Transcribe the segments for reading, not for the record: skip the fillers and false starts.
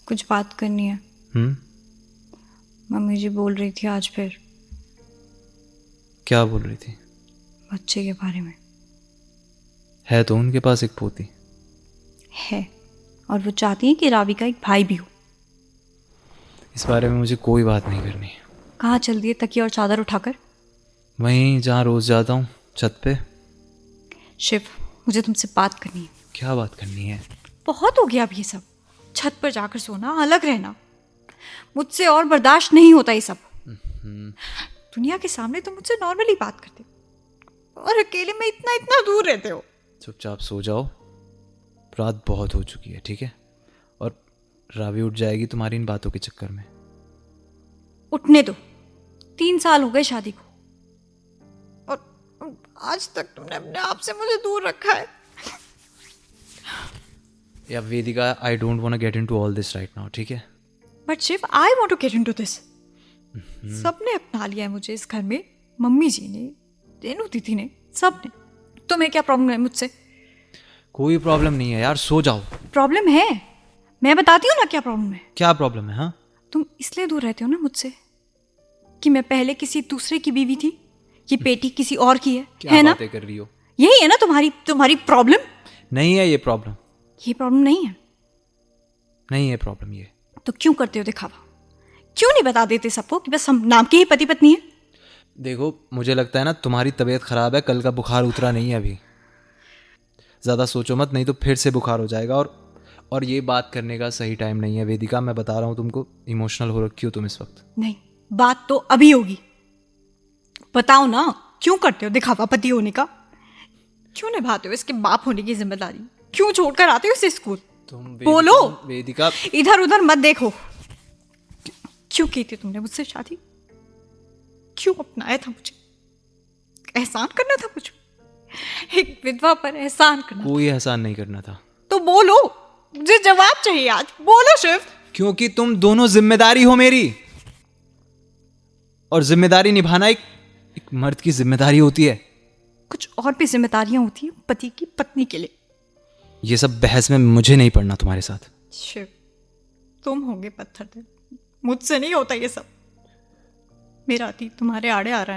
कुछ बात करनी है। मम्मी जी बोल रही थी आज फिर। क्या बोल रही थी? बच्चे के बारे में। है तो उनके पास एक पोती है, और वो चाहती है कि रावी का एक भाई भी हो। इस बारे में मुझे कोई बात नहीं करनी। कहाँ चल दिए तकिया और चादर उठाकर? वहीं जहाँ रोज जाता हूँ, छत पे। शिव, मुझे तुमसे बात करनी है। क्या बात करनी है? बहुत हो गया अब ये सब। छत पर जाकर सोना, अलग रहना, मुझसे और बर्दाश्त नहीं होता ये सब। दुनिया के सामने तो मुझसे नॉर्मली बात करते हो, और अकेले में इतना इतना दूर रहते हो। चुपचाप सो जाओ, रात बहुत हो चुकी है, ठीक है? और रावी उठ जाएगी तुम्हारी इन बातों के चक्कर में। उठने दो, 3 साल हो गए शादी को, और आज तक तुमने अपने आप से मुझे दूर रखा है। या Vedika, I don't want to get into all this right now, ठीक है? But Shiv, I want to get into this. सबने अपना लिया है मुझे इस घर में, मम्मी जी ने, रेनू दीदी ने, सबने। तुम्हें क्या प्रॉब्लम है मुझसे? कोई प्रॉब्लम नहीं है यार, सो जाओ। प्रॉब्लम है, मैं बताती हूँ ना क्या प्रॉब्लम है। क्या प्रॉब्लम है? हाँ, तुम इसलिए दूर रहते हो ना मुझसे कि मैं पहले किसी दूसरे की बीवी थी, ये बेटी किसी और की है। क्या है ना? बातें कर रही हो? यही है ना तुम्हारी प्रॉब्लम? नहीं है ये प्रॉब्लम। ये प्रॉब्लम नहीं है? नहीं है प्रॉब्लम ये। तो क्यों करते हो दिखावा? क्यों नहीं बता देते सबको कि बस हम नाम के ही पति पत्नी है? देखो, मुझे लगता है ना तुम्हारी तबीयत खराब है, कल का बुखार उतरा नहीं है अभी। ज़्यादा सोचो मत, नहीं तो फिर से बुखार हो जाएगा। और ये बात करने का सही टाइम नहीं है वेदिका, मैं बता रहा हूँ तुमको। इमोशनल हो रखी हो तुम इस वक्त। नहीं, बात तो अभी होगी। बताओ ना, क्यों करते हो दिखावा पति होने का? क्यों निभाते हो इसके बाप होने की जिम्मेदारी? क्यों छोड़कर आते हो इसे स्कूल? तुम बोलो। वेदिका, इधर उधर मत देखो। क्यों की थी तुमने मुझसे शादी? क्यों अपनाया था मुझे? एहसान करना था मुझे, एक विधवा पर एहसान करना। कोई एहसान नहीं करना था। तो बोलो, मुझे जवाब चाहिए आज। बोलो शिव। क्योंकि तुम दोनों जिम्मेदारी हो मेरी, और जिम्मेदारी निभाना एक मर्द की जिम्मेदारी होती है। कुछ और भी जिम्मेदारियां होती हैं पति की पत्नी के लिए। ये सब बहस में मुझे नहीं पड़ना तुम्हारे साथ। शिव, तुम होगे पत्थर दिल, मुझसे नहीं होता ये सब। मेरा अतीत तुम्हारे आड़े आ रहा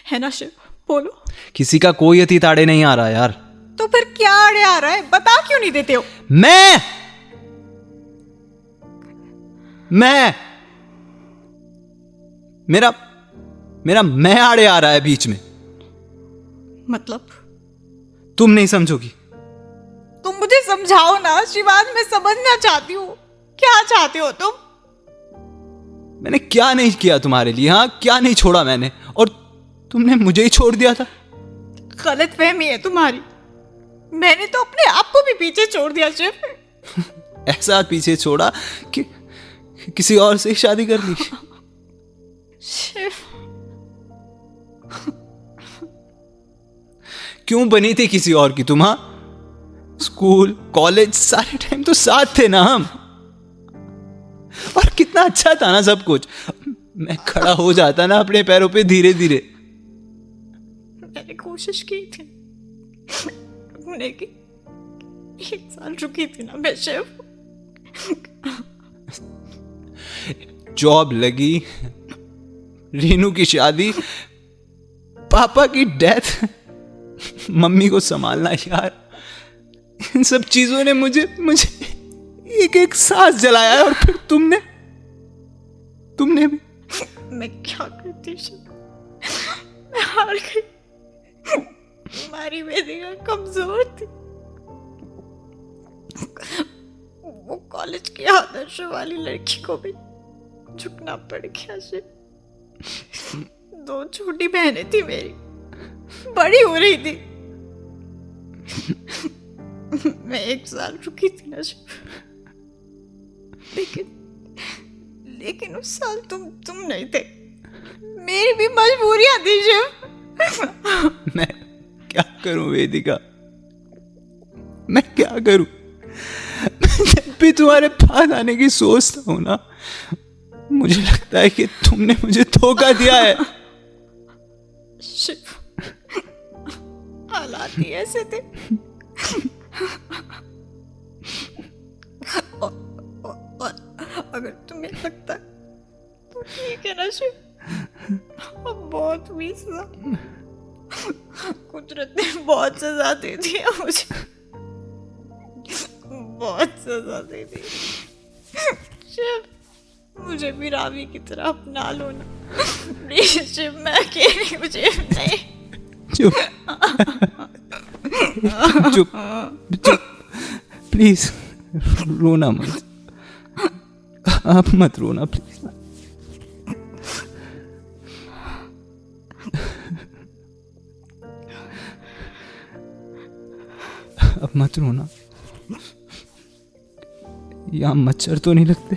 है ना शिव? बोलो। किसी का कोई अतीत आड़े नहीं आ रहा यार। तो फिर क्या आड़े आ रहा है? बता क्यों नहीं देते हो? मेरा मैं आड़े आ रहा है बीच में। मतलब तुम नहीं समझोगी। तुम मुझे समझाओ ना शिवाज, मैं समझना चाहती हूँ। क्या चाहते हो तुम? मैंने क्या नहीं किया तुम्हारे लिए? हाँ, क्या नहीं छोड़ा मैंने, और तुमने मुझे ही छोड़ दिया था। गलतफहमी है तुम्हारी। मैंने तो अपने आप को भी पीछे छोड़ दिया शिव। ऐसा पीछे छोड़ा कि किसी और से शादी कर ली। शिव, क्यों बनी थी किसी और की तुम? हाँ, स्कूल कॉलेज सारे टाइम तो साथ थे ना हम, और कितना अच्छा था ना सब कुछ। मैं खड़ा हो जाता ना अपने पैरों पे धीरे धीरे। मैंने कोशिश की थी रुकने की, 1 साल रुकी थी ना मैं शिव। जॉब लगी, रीनू की शादी, पापा की डेथ, मम्मी को संभालना। यार, इन सब चीजों ने मुझे एक एक सांस जलाया है, और फिर तुमने भी। मैं क्या करती शिव? मैं हार गई। तुम्हारी वेदिका कमजोर थी। वो कॉलेज की आदर्श वाली लड़की को भी झुकना पड़ गया शिव। 2 छोटी बहनें थी मेरी, बड़ी हो रही थी। मैं 1 साल रुकी थी ना शिव, लेकिन उस साल तुम नहीं थे। मेरी भी मजबूरियां थी शिव। मैं क्या करूं वेदिका, मैं क्या करूं? मैं जब भी तुम्हारे पास आने की सोचता हूं ना, मुझे लगता है कि तुमने मुझे धोखा दिया है। शिव, हालात ही ऐसे थे। सकता। तो ठीक है ना शिव, अब बहुत हुई सजा, कुदरत ने बहुत सजा दे दी है मुझे, बहुत सजा दे दी। शिव, मुझे भी रावी की तरह अपना लो ना प्लीज शिव, मैं अकेली हूँ शिव, नहीं। चुप चुप चुप प्लीज, रोना मत, आप मत रोना प्लीज। अब मत रोना, यहाँ मच्छर तो नहीं लगते?